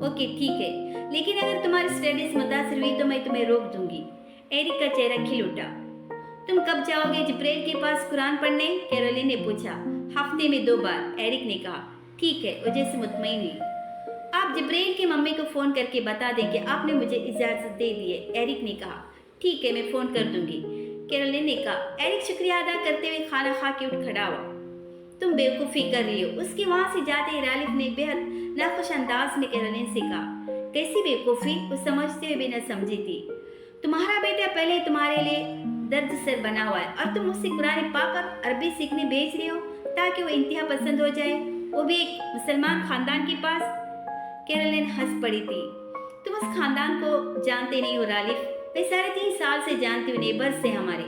S1: ओके ठीक है, लेकिन अगर तुम्हारी स्टडीज मुतासिर हुई तो मैं तुम्हें रोक दूंगी। एरिक का चेहरा खिल उठा। तुम कब जाओगे जिब्राइल के पास कुरान पढ़ने? कैरोलिन ने पूछा। हफ्ते में 2 बार, एरिक ने कहा। ठीक है, वजह से मुतमईन हुई। आप जिब्राइल की मम्मी को फ़ोन करके बता दें कि आपने मुझे इजाज़त दे दी है, एरिक ने कहा। ठीक है, मैं फ़ोन कर दूंगी, कैरोलिन ने कहा। एरिक शुक्रिया अदा करते हुए खाना खा के उठ खड़ा हुआ। तुम बेवकूफ़ी कर रही हो, उसके वहाँ से जाते ही रालिफ ने बेहद नाखुश अंदाज में कैरोलिन से कहा। कैसी बेवकूफ़ी? वो समझते हुए भी न समझी थी। तुम्हारा बेटा पहले तुम्हारे लिए दर्द सर बना हुआ है और तुम उसे कुरान पाक और अरबी सीखने भेज रहे हो ताकि वो इंतहा पसंद हो जाए, वो भी एक मुसलमान खानदान के पास। कैरोलिन हंस पड़ी थी। तुम उस खानदान को जानते नहीं हो रालिफ। मैं 3.5 साल से जानती हूँ, नेबर्स से हमारे।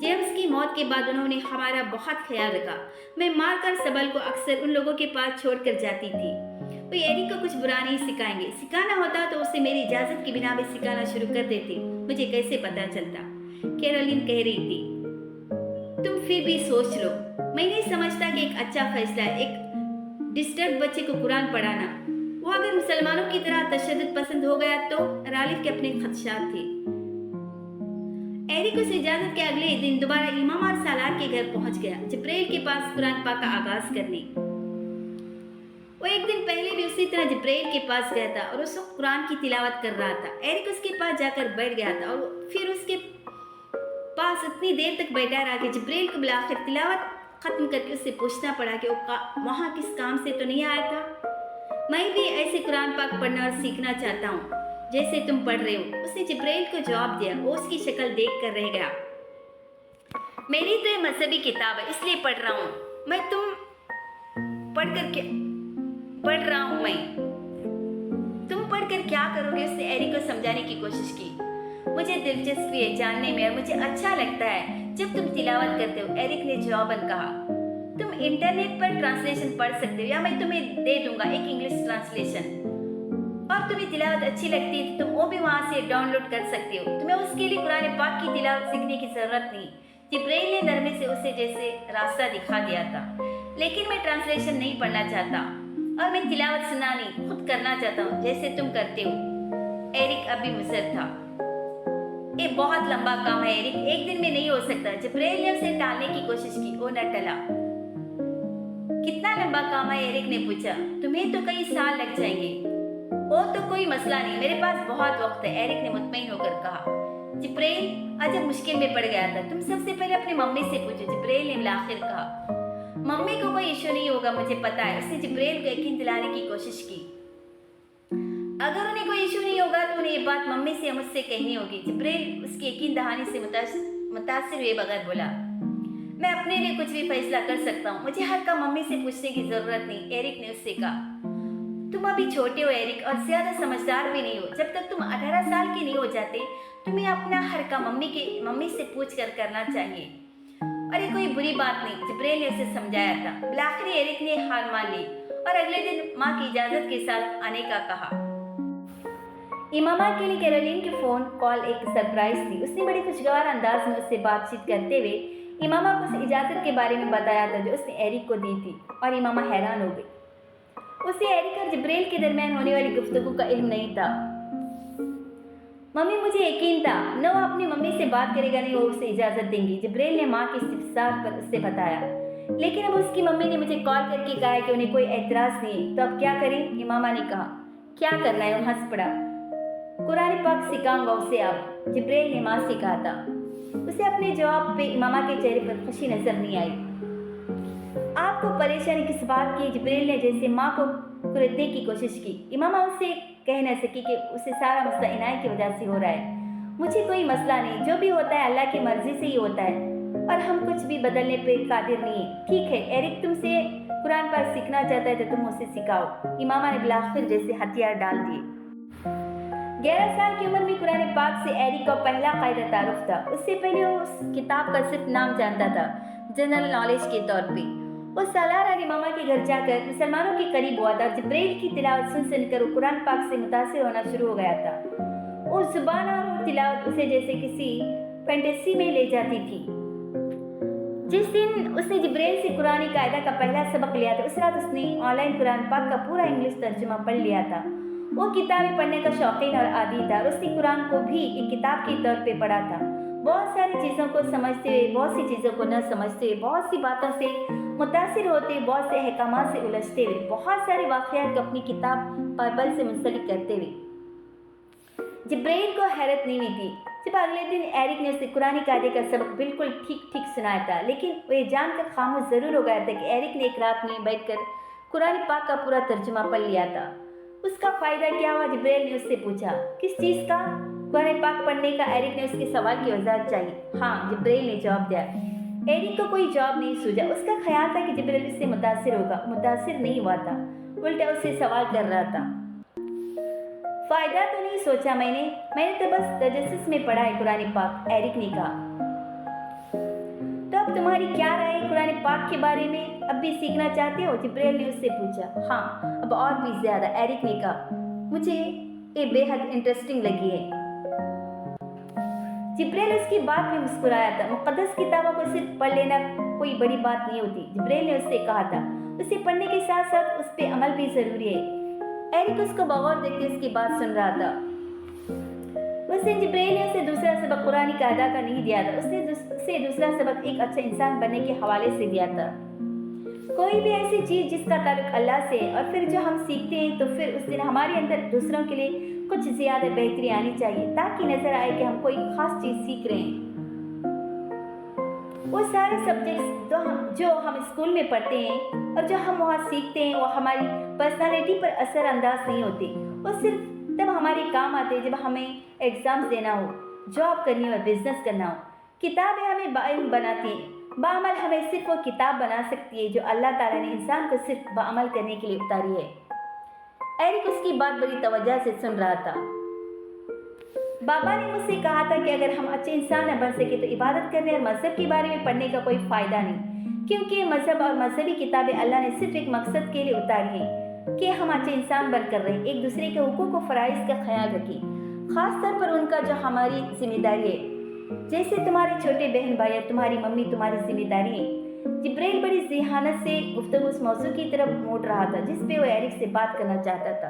S1: जेम्स की मौत के बाद उन्होंने हमारा बहुत ख्याल रखा। मैं मारकर सबल को अक्सर उन लोगों के पास छोड़कर जाती थी। वो एरिक को कुछ बुरा नहीं सिखाएंगे। सिखाना होता तो उसे मेरी इजाज़त की बिना में सिखाना शुरू कर देती। मुझे कैसे पता चलता? कैरोलिन कह रही थी। तुम फिर भी सोच लो। मैं नहीं समझता कि एक अच्छा फैसला है एक डिस्टर्ब बच्चे को कुरान पढ़ाना। वो अगर मुसलमानों की तरह तशद्दुद पसंद हो गया तो? रालिफ के अपने खदशात थे। एरिक उस इजाजत के अगले दिन दोबारा इमाम और सालार के घर पहुंच गया, जिब्राइल के पास कुरान पाक का आगाज करने। वो एक दिन पहले भी उसी तरह जिब्राइल के पास गया था और उस वक्त कुरान की तिलावत कर रहा था। एरिक उसके पास जाकर बैठ गया था और फिर उसके पास इतनी देर तक बैठा रहा कि जिब्राइल को बुलाकर तिलावत खत्म करके उससे पूछना पड़ा कि वो वहाँ किस काम से तो नहीं आया था। मैं भी ऐसे कुरान पाक पढ़ना और सीखना चाहता हूँ जैसे तुम पढ़ रहे हो। उसने जिब्राइल को जवाब दिया। वो उसकी शक्ल देख कर रह गया। मेरी तो ये मजहबी किताब है इसलिए पढ़ रहा हूँ। मैं तुम पढ़ रहा हूँ मैं तुम पढ़कर क्या करोगे? उसने एरिक को समझाने की कोशिश की। मुझे दिलचस्पी है जानने में और मुझे अच्छा लगता है जब तुम तिलावत करते हो, एरिक ने जवाबन कहा। तुम इंटरनेट पर ट्रांसलेशन पढ़ सकते हो या मैं तुम्हें दे दूंगा एक इंग्लिश ट्रांसलेशन। और तुम्हें तिलावत अच्छी लगती है तो तुम वो भी वहाँ से डाउनलोड कर सकते हो। तुम्हें उसके लिए कुरान पाक की तिलावत सीखने की जरूरत नहीं। जिब्राइल ने नरमी से उसे जैसे रास्ता दिखा दिया था। लेकिन मैं ट्रांसलेशन नहीं पढ़ना चाहता और मैं तिलावत सुनना नहीं, खुद करना चाहता हूँ जैसे तुम करते हो। एरिक अभी मुसर था। ये बहुत लंबा काम है एरिक, एक दिन में नहीं हो सकता। जिब्राइल ने उसे टालने की कोशिश की, वो न टला। कितना लंबा काम है एरिक ने पूछा। तुम्हें तो कई साल लग जाएंगे। वो तो कोई मसला नहीं, मेरे पास बहुत वक्त है, एरिक ने मुतमईन होकर कहा। जिब्राइल अजब मुश्किल में पड़ गया था। तुम सबसे पहले अपनी मम्मी से पूछो, जिब्राइल ने बिलाखिर कहा। मम्मी को कोई इशू नहीं होगा, मुझे पता है। उसने जिब्राइल को यकीन दिलाने की कोशिश की। अगर उन्हें कोई इशू नहीं होगा तो उन्हें ये बात मम्मी से या मुझसे कहनी होगी। जिब्राइल उसकी यकीन दहानी से मुतासिर हुए बगैर बोला, मैं अपने लिए कुछ भी फैसला कर सकता हूँ, मुझे हर काम मम्मी से पूछने की जरूरत नहीं, एरिक ने उससे कहा। तुम अभी छोटे हो एरिक और ज्यादा समझदार भी नहीं हो। जब तक तुम 18 साल के नहीं हो जाते तुम्हें अपना हर काम मम्मी से पूछ कर करना चाहिए। और ये कोई बुरी बात नहीं, जिब्राइल ने उसे समझाया था। बिलाखिर एरिक ने हार मान ली और अगले दिन माँ की इजाजत के साथ आने का कहा। इमामा के लिए कैरोलिन की फोन कॉल एक सरप्राइज थी। उसने बड़े खुशगवार अंदाज में उससे बातचीत करते हुए इमामा को उस इजाजत के बारे में बताया था जो उसने एरिक को दी थी, और इमामा हैरान हो गई। उसे एरिक और जिब्राइल के दरमियान होने वाली गुफ्तगू का इल्म नहीं था। मम्मी मुझे यकीन था न वो अपनी मम्मी से बात करेगा नहीं वो उसे इजाजत देंगी, जिब्राइल ने माँ के इस्तिफसार पर उससे बताया। लेकिन अब उसकी मम्मी ने मुझे कॉल करके कहा है कि उन्हें कोई एतराज नहीं है, तो अब क्या करें? इमामा ने कहा। क्या करना है? वो हंस पड़ा। कुरान पाक सिखाऊंगा उसे अब, जिब्राइल ने माँ से कहा था। उसे अपने जवाब पे इमामा के चेहरे पर खुशी नजर नहीं आई। आपको परेशानी किस बात की? जिब्राइल ने जैसे माँ को कुरेदने की कोशिश की। इमामा उसे कह न सकी कि उसे सारा मसला इनायत की वजह से हो रहा है। मुझे कोई मसला नहीं, जो भी होता है अल्लाह की मर्जी से ही होता है और हम कुछ भी बदलने पे कादिर नहीं है। ठीक है, एरिक तुमसे कुरान पाक सीखना चाहता है तो तुम उसे सिखाओ। इमामा ने बिलाखिर जैसे हथियार डाल दिए। 11 साल की उम्र में कुरान पाक से एरिक का पहला कायदा तारुफ था। उससे पहले वो उस किताब का सिर्फ नाम जानता था, जनरल नॉलेज के तौर पे। वो सालार और इमामा के घर जाकर मुसलमानों के करीब हुआ था और जिब्राइल की तिलावत सुन सुनकर वो कुरान पाक से मुतासिर होना शुरू हो गया था। वो जुबान और वो तिलावत उसे जैसे किसी फैंटेसी में ले जाती थी। जिस दिन उसने जिब्राइल से कुरानी कायदा का पहला सबक लिया था, उस रात उसने ऑनलाइन कुरान पाक का पूरा इंग्लिश तर्जुमा पढ़ लिया था। वो किताबें पढ़ने का शौकीन और आदी था और उसने कुरान को भी एक किताब के तौर पे पढ़ा था। बहुत सारी चीज़ों को समझते हुए, बहुत सी चीज़ों को न समझते हुए, बहुत सी बातों से मुतासिर होते हुए, बहुत से अहकामात से उलझते हुए, बहुत सारे वाक़यात को अपनी किताब बाइबल से मुंसलिक करते हुए जिब्राइल को हैरत नहीं हुई थी जब अगले दिन एरिक ने उसे कुरानी कायदे का सबक बिल्कुल ठीक ठीक सुनाया था। लेकिन वह जानकर खामोश जरूर हो गया था कि एरिक ने एक रात में बैठकर कुरान पाक का पूरा तर्जुमा पढ़ लिया था। उसका फ़ायदा क्या हुआ? जिब्राइल ने उससे पूछा। किस चीज़ का? कुरान पाक पढ़ने का। एरिक ने उसके सवाल की वजाहत चाहिए। हाँ, जिब्राइल ने जवाब दिया। एरिक को कोई जवाब नहीं सूझा। उसका ख्याल था कि जिब्राइल इससे मुतासिर होगा, मुतासिर नहीं हुआ था, उल्टा उससे सवाल कर रहा था। फ़ायदा तो नहीं सोचा मैंने तो बस तजस्सुस में पढ़ा है कुरान पाक, एरिक ने कहा। तो अब तुम्हारी क्या राय है कुरान पाक के बारे में? अब भी सीखना चाहते हो? जिब्राइल ने उससे पूछा। हाँ, अब और भी ज़्यादा, एरिक ने कहा। मुझे ये बेहद इंटरेस्टिंग लगी है। जिब्राइल उसकी बात में मुस्कुराया था। मुक़द्दस किताबों को सिर्फ पढ़ लेना कोई बड़ी बात नहीं होती, जिब्राइल ने उससे कहा था। उसे पढ़ने के साथ साथ उस पर अमल भी ज़रूरी है। एरिक उसको बगौर देखते उसकी बात सुन रहा था। वैसे जिब्राइल ने उसे दूसरा सबक कुरानी कायदा का नहीं दिया था, उसने उसे दूसरा सबक एक अच्छा इंसान बनने के हवाले से दिया था। कोई भी ऐसी चीज़ जिसका ताल्लुक अल्लाह से है और फिर जो हम सीखते हैं तो फिर उस दिन हमारे अंदर दूसरों के लिए कुछ ज़्यादा बेहतरी आनी चाहिए ताकि नजर आए कि हम कोई ख़ास चीज़ सीख रहे हैं। वो सारे सब्जेक्ट्स जो हम स्कूल में पढ़ते हैं और जो हम वहाँ सीखते हैं वो हमारी पर्सनालिटी पर असरअंदाज नहीं होते। वो सिर्फ तब हमारे काम आते हैं जब हमें एग्ज़ाम्स देना हो, जॉब करनी हो, बिजनेस करना हो। किताबें हमें बाइल्म बनाती हैं, बाअमल हमें सिर्फ वो किताब बना सकती है जो अल्लाह ताला ने इंसान को सिर्फ बाअमल करने के लिए उतारी है। एरिक उसकी बात बड़ी तवज्जो से सुन रहा था। बाबा ने मुझसे कहा था कि अगर हम अच्छे इंसान न बन सके तो इबादत करने और मजहब के बारे में पढ़ने का कोई फ़ायदा नहीं, क्योंकि मजहब और मजहबी किताबें अल्लाह ने सिर्फ एक मकसद के लिए उतारी हैं कि हम अच्छे इंसान बनकर रहें, एक दूसरे के हुकूक व फ़राइज़ का ख्याल रखें, ख़ास तौर पर उनका जो हमारी जिम्मेदारी है। जैसे तुम्हारे छोटे बहन भाई और तुम्हारी मम्मी तुम्हारी जिम्मेदारी है। जिब्राइल बड़ी ज़हानत से गुफ्तगू उस मौजू की तरफ मोड़ रहा था जिस पे वो एरिक से बात करना चाहता था।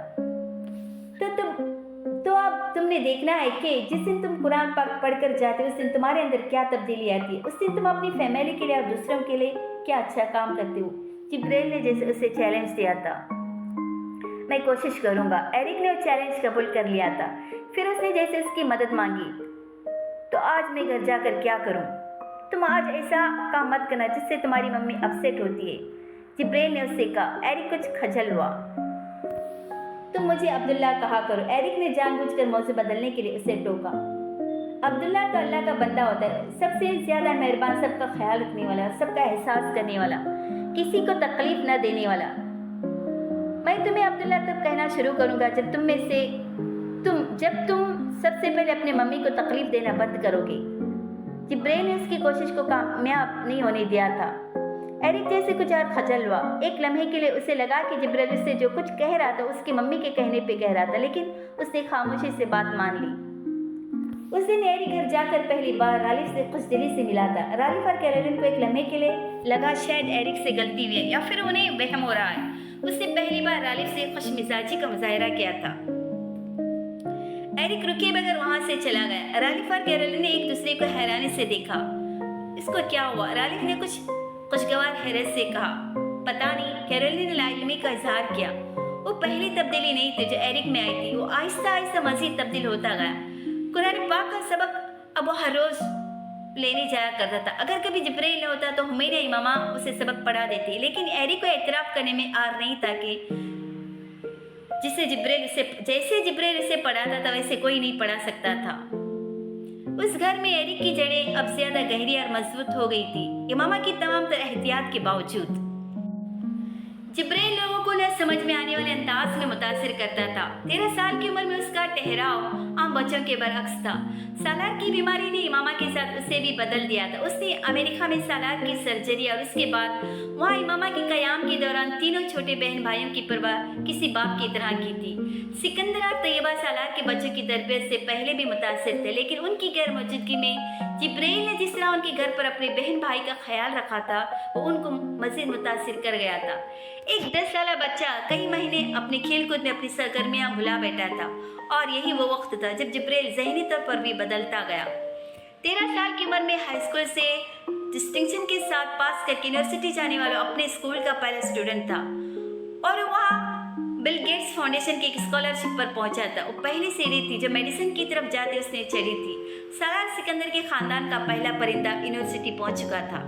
S1: तो अब तुमने देखना है कि जिस दिन तुम कुरान पाक पढ़कर जाते हो उस दिन तुम्हारे अंदर क्या तब्दीली आती है, उस दिन तुम अपनी फैमिली के लिए और दूसरों के लिए क्या अच्छा काम करते हो। जिब्राइल ने जैसे उसे चैलेंज दिया था। मैं कोशिश करूँगा। एरिक ने वो चैलेंज कबूल कर लिया था। फिर उसने जैसे उसकी मदद मांगी। तो आज मैं घर जाकर क्या करूँ? तुम आज ऐसा काम मत करना जिससे तुम्हारी मम्मी अपसेट होती है, जिब्राइल ने उससे कहा। एरिक कुछ खजल हुआ। तुम मुझे अब्दुल्ला कहा करो। एरिक ने जानबूझकर मौजू बदलने के लिए उसे टोका। अब्दुल्ला तो अल्लाह का बंदा होता है, सबसे ज्यादा मेहरबान, सबका ख्याल रखने वाला, सबका एहसास करने वाला, किसी को तकलीफ न देने वाला। मैं तुम्हें अब्दुल्ला तब कहना शुरू करूंगा जब तुम सबसे पहले अपने मम्मी को तकलीफ देना बंद करोगे। जिब्राइल ने उसकी कोशिश को कामयाब नहीं होने दिया था। एरिक जैसे कुछ और खजल हुआ। एक लम्हे के लिए उसे लगा कि जिब्राइल उससे जो कुछ कह रहा था उसकी मम्मी के कहने पे कह रहा था, लेकिन उसने खामोशी से बात मान ली। उस दिन एरिक घर जाकर पहली बार रालिफ से खुशदिली से मिला था। रालिफ और कैरोलिन को एक लम्हे के लिए लगा शायद एरिक से गलती हुई है या फिर उन्हें वहम हो रहा है। उसने पहली बार रालिफ से खुशमिजाजी का मुजाहिरा किया था। एरिक रुके बगैर वहां से चला गया। रालिफ और कैरोलिन ने एक दूसरे को हैरानी से देखा। इसको क्या हुआ? रालिफ ने कुछ खुशगवार हैरत से कहा। पता नहीं, कैरोलिन ने लाइलमी का इजहार किया। वो पहली तब्दीली नहीं थी जो एरिक में आई थी, वो आहिस्ता आहिस्ता मजीद तब्दील होता गया। कुरान पाक का सबक अब वो हर रोज लेने जाया करता था। अगर कभी जिब्राइल न होता तो हुमैरा इमामा उसे सबक पढ़ा देती, लेकिन एरिक को एतराफ़ करने में आर नहीं था कि जैसे जिब्राइल उसे पढ़ाता था वैसे कोई नहीं पढ़ा सकता था। उस घर में एरिक की जड़ें अब ज्यादा गहरी और मजबूत हो गई थी, इमामा की तमाम तरह एहतियात के बावजूद। जिब्राइल लोगों को न समझ में आने वाले अंदाज में मुतासिर करता था। 13 साल की उम्र में उसका ठहराव आम बच्चों के बरअक्स था। सालार की बीमारी ने इमामा के साथ उसे भी बदल दिया था। उसने अमेरिका में सालार की सर्जरी और उसके बाद वहाँ इमामा के क़याम के दौरान तीनों छोटे बहन भाइयों की परवाह किसी बाप की तरह की थी। सिकंदर और तैयबा सालार के बच्चों की तरबियत से पहले भी मुतासिर थे, लेकिन उनकी गैर मौजूदगी में जिब्राइल ने जिस तरह उनके घर पर अपने बहन भाई का ख्याल रखा था वो उनको मज़ीद मुतासिर कर गया था। एक 10 साल बच्चा कई महीने अपने खेलकूद में अपनी सरगर्मियां भुला बैठा था, और यही वो वक्त था जब जिब्राइल ज़हनी तौर पर भी बदलता गया। 13 साल की उम्र में हाई स्कूल से डिस्टिंक्शन के साथ पास करके यूनिवर्सिटी जाने वाला अपने स्कूल का पहला स्टूडेंट था, और वहाँ बिल गेट्स फाउंडेशन की एक स्कॉलरशिप पर पहुंचा था। वो पहली सीढ़ी थी जो मेडिसिन की तरफ जाते उसने चढ़ी थी। सालार सिकंदर के खानदान का पहला परिंदा यूनिवर्सिटी पहुंच चुका था।